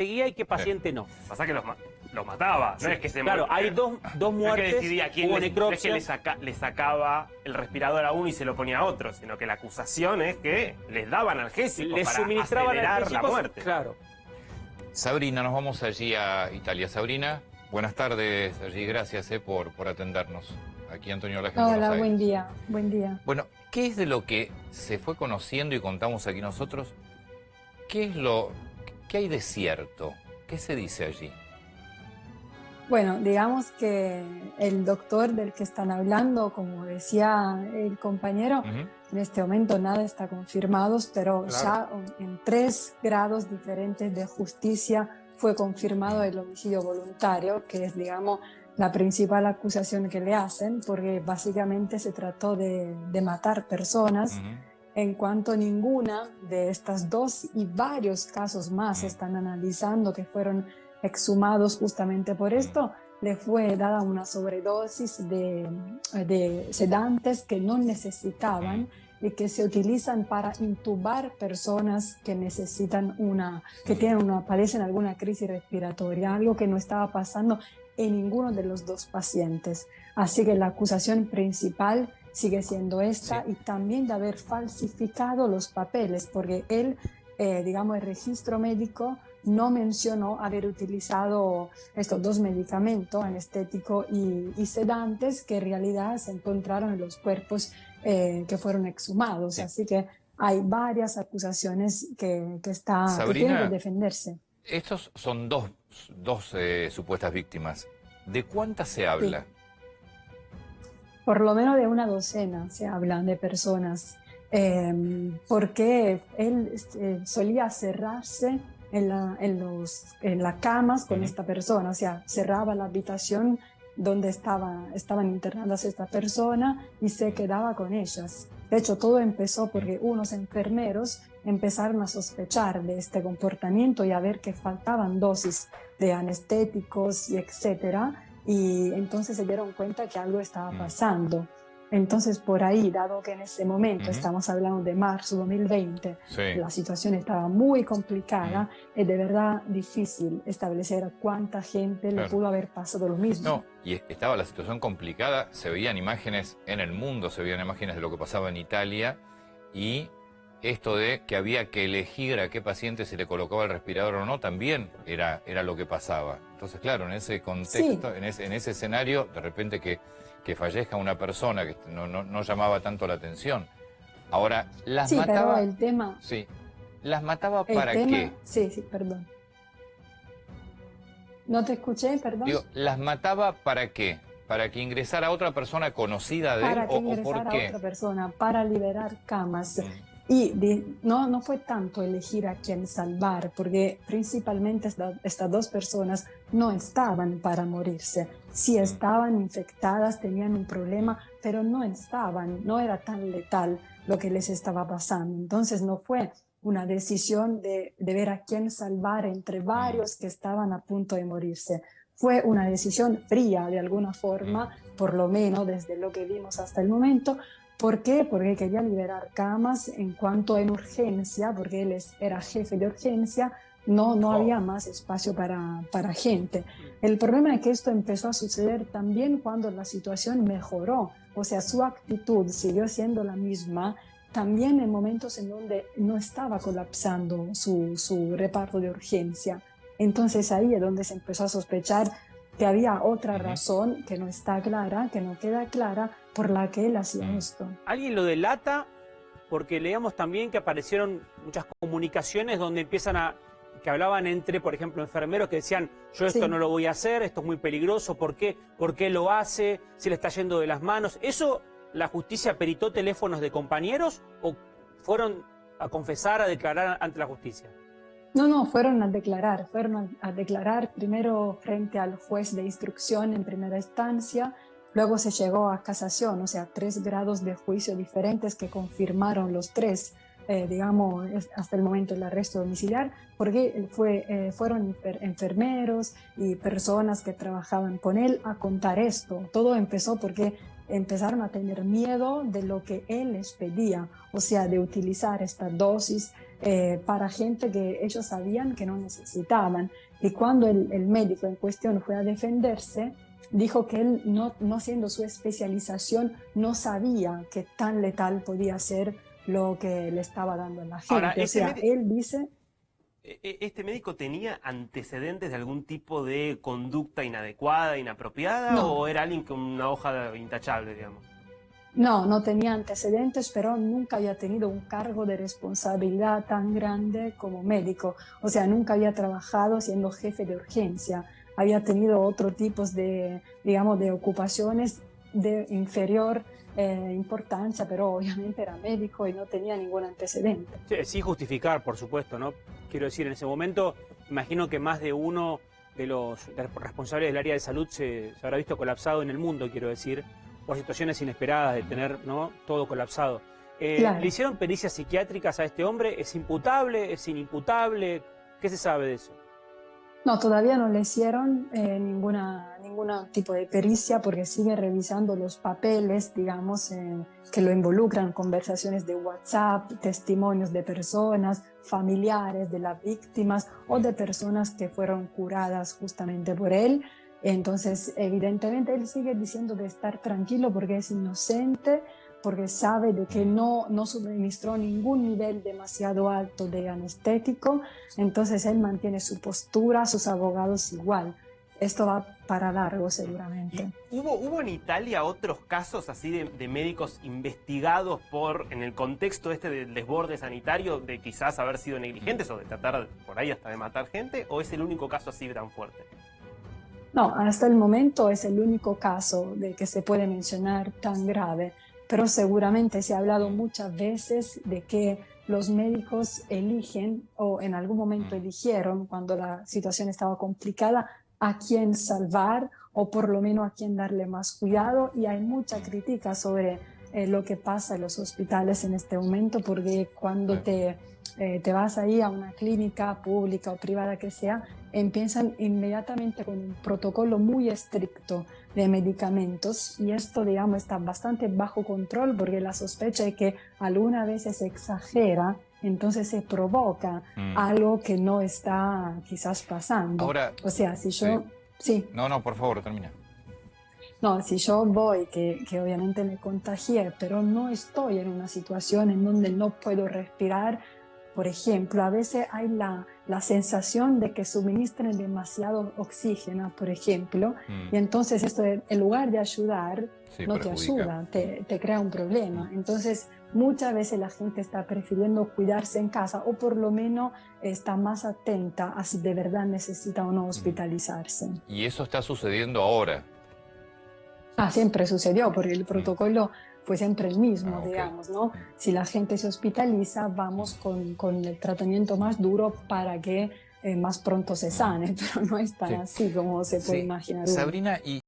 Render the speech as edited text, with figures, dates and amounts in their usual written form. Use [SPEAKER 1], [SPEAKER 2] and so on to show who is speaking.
[SPEAKER 1] seguía y qué paciente no.
[SPEAKER 2] Pasa que los mataba,
[SPEAKER 1] Sí.
[SPEAKER 2] no es que se
[SPEAKER 1] Claro, hay dos
[SPEAKER 2] no
[SPEAKER 1] muertes,
[SPEAKER 2] es que decidía quién
[SPEAKER 1] hubo
[SPEAKER 2] no es
[SPEAKER 1] necropsia.
[SPEAKER 2] que le sacaba el respirador a uno y se lo ponía a otro, sino que la acusación es que les daban analgésicos
[SPEAKER 1] Les
[SPEAKER 2] para
[SPEAKER 1] suministraban
[SPEAKER 2] acelerar la
[SPEAKER 1] analgésicos,
[SPEAKER 2] muerte.
[SPEAKER 1] Claro.
[SPEAKER 3] Sabrina, nos vamos allí a Italia. Sabrina, buenas tardes allí, gracias por atendernos. Aquí Antonio Laje en Buenos
[SPEAKER 4] Hola,
[SPEAKER 3] Aires.
[SPEAKER 4] buen día, buen día.
[SPEAKER 3] Bueno, ¿qué es de lo que se fue conociendo y contamos aquí nosotros? ¿Qué hay de cierto? ¿Qué se dice allí?
[SPEAKER 4] Bueno, digamos que el doctor del que están hablando, como decía el compañero, en este momento nada está confirmado, pero ya en 3 grados diferentes de justicia fue confirmado el homicidio voluntario, que es, digamos, la principal acusación que le hacen, porque básicamente se trató de matar personas. En cuanto ninguna de estas 2 y varios casos más están analizando que fueron exhumados justamente por esto, le fue dada una sobredosis de sedantes que no necesitaban y que se utilizan para intubar personas que necesitan padecen alguna crisis respiratoria, algo que no estaba pasando en ninguno de los 2 pacientes. Así que la acusación principal sigue siendo esta, y también de haber falsificado los papeles, porque él, digamos, el registro médico no mencionó haber utilizado estos 2 medicamentos, anestético y sedantes, que en realidad se encontraron en los cuerpos que fueron exhumados. Así que hay varias acusaciones que tienen que defenderse.
[SPEAKER 3] Estos son dos supuestas víctimas. ¿De cuántas se habla?
[SPEAKER 4] Sí. Por lo menos de una docena se hablan de personas, porque él solía cerrarse en las camas con esta persona, o sea, cerraba la habitación donde estaban internadas esta persona y se quedaba con ellas. De hecho, todo empezó porque unos enfermeros empezaron a sospechar de este comportamiento y a ver que faltaban dosis de anestéticos y etcétera, y entonces se dieron cuenta que algo estaba pasando. Entonces, por ahí, dado que en ese momento, estamos hablando de marzo 2020, la situación estaba muy complicada, es de verdad difícil establecer a cuánta gente le pudo haber pasado lo mismo.
[SPEAKER 3] No, y estaba la situación complicada, se veían imágenes en el mundo, se veían imágenes de lo que pasaba en Italia, y esto de que había que elegir a qué paciente se le colocaba el respirador o no, también era lo que pasaba. Entonces, claro, en ese contexto, en ese escenario, de repente que fallezca una persona que no llamaba tanto la atención. Ahora, las mataba...
[SPEAKER 4] pero el tema...
[SPEAKER 3] Sí, ¿las mataba para qué?
[SPEAKER 4] Sí, perdón. No te escuché, perdón.
[SPEAKER 3] Digo, ¿las mataba para qué? ¿Para que ingresara otra persona conocida de él o por qué?
[SPEAKER 4] Para que ingresara otra persona, para liberar camas. Y no fue tanto elegir a quién salvar, porque principalmente estas 2 personas no estaban para morirse. Sí estaban infectadas, tenían un problema, pero no era tan letal lo que les estaba pasando. Entonces no fue una decisión de ver a quién salvar entre varios que estaban a punto de morirse. Fue una decisión fría de alguna forma, por lo menos desde lo que vimos hasta el momento. ¿Por qué? Porque quería liberar camas en cuanto en urgencia, porque él era jefe de urgencia, no había más espacio para gente. El problema es que esto empezó a suceder también cuando la situación mejoró, o sea, su actitud siguió siendo la misma, también en momentos en donde no estaba colapsando su reparto de urgencia. Entonces ahí es donde se empezó a sospechar que había otra razón que no está clara, que no queda clara, por la que él hacía esto.
[SPEAKER 1] ¿Alguien lo delata? Porque leíamos también que aparecieron muchas comunicaciones donde que hablaban entre, por ejemplo, enfermeros que decían, yo esto no lo voy a hacer, esto es muy peligroso, ¿por qué lo hace? ¿Se le está yendo de las manos? ¿Eso la justicia peritó teléfonos de compañeros o fueron a confesar, a declarar ante la justicia?
[SPEAKER 4] No, fueron a declarar primero frente al juez de instrucción en primera instancia, luego se llegó a casación, o sea, 3 grados de juicio diferentes que confirmaron los 3, digamos, hasta el momento del arresto domiciliar, porque fueron enfermeros y personas que trabajaban con él a contar esto. Todo empezó porque empezaron a tener miedo de lo que él les pedía, o sea, de utilizar esta dosis para gente que ellos sabían que no necesitaban. Y cuando el médico en cuestión fue a defenderse, dijo que él, no siendo su especialización, no sabía que tan letal podía ser lo que le estaba dando a la gente.
[SPEAKER 2] Ahora,
[SPEAKER 4] o sea, él dice...
[SPEAKER 2] ¿Este médico tenía antecedentes de algún tipo de conducta inadecuada, inapropiada,
[SPEAKER 4] No.
[SPEAKER 2] o era alguien con una hoja intachable, digamos?
[SPEAKER 4] No, no tenía antecedentes, pero nunca había tenido un cargo de responsabilidad tan grande como médico. O sea, nunca había trabajado siendo jefe de urgencia. Había tenido otro tipo de, digamos, de ocupaciones de inferior importancia, pero obviamente era médico y no tenía ningún antecedente.
[SPEAKER 1] Sí, sin justificar, por supuesto, ¿no? Quiero decir, en ese momento, imagino que más de uno de los responsables del área de salud se habrá visto colapsado en el mundo, quiero decir, por situaciones inesperadas de tener, ¿no?, todo colapsado.
[SPEAKER 4] Claro.
[SPEAKER 1] ¿Le hicieron pericias psiquiátricas a este hombre? ¿Es imputable? ¿Es inimputable? ¿Qué se sabe de eso?
[SPEAKER 4] No, todavía no le hicieron ningún tipo de pericia porque sigue revisando los papeles, digamos, que lo involucran, conversaciones de WhatsApp, testimonios de personas, familiares de las víctimas o de personas que fueron curadas justamente por él. Entonces, evidentemente, él sigue diciendo de estar tranquilo porque es inocente, porque sabe de que no suministró ningún nivel demasiado alto de anestético, entonces él mantiene su postura, sus abogados igual. Esto va para largo seguramente.
[SPEAKER 2] ¿Hubo en Italia otros casos así de médicos investigados en el contexto este del desborde sanitario, de quizás haber sido negligentes o de tratar por ahí hasta de matar gente, o es el único caso así tan fuerte?
[SPEAKER 4] No, hasta el momento es el único caso de que se puede mencionar tan grave. Pero seguramente se ha hablado muchas veces de que los médicos eligen, o en algún momento eligieron, cuando la situación estaba complicada, a quién salvar o por lo menos a quién darle más cuidado. Y hay mucha crítica sobre lo que pasa en los hospitales en este momento, porque cuando te vas ahí a una clínica pública o privada que sea, empiezan inmediatamente con un protocolo muy estricto de medicamentos y esto, digamos, está bastante bajo control porque la sospecha es que algunas veces se exagera, entonces se provoca algo que no está quizás pasando.
[SPEAKER 3] Ahora,
[SPEAKER 4] o sea, si yo... Sí.
[SPEAKER 3] No, por favor, termina.
[SPEAKER 4] No, si yo voy, que obviamente me contagié, pero no estoy en una situación en donde no puedo respirar, por ejemplo, a veces hay la sensación de que suministran demasiado oxígeno, por ejemplo, y entonces esto en lugar de ayudar, no te ayuda, te crea un problema. Entonces, muchas veces la gente está prefiriendo cuidarse en casa o por lo menos está más atenta a si de verdad necesita o no hospitalizarse.
[SPEAKER 3] Y eso está sucediendo ahora.
[SPEAKER 4] Siempre sucedió, porque el protocolo fue siempre el mismo, digamos, ¿no? Si la gente se hospitaliza, vamos con el tratamiento más duro para que más pronto se sane, pero no es tan así como se puede imaginar.
[SPEAKER 3] Sabrina, y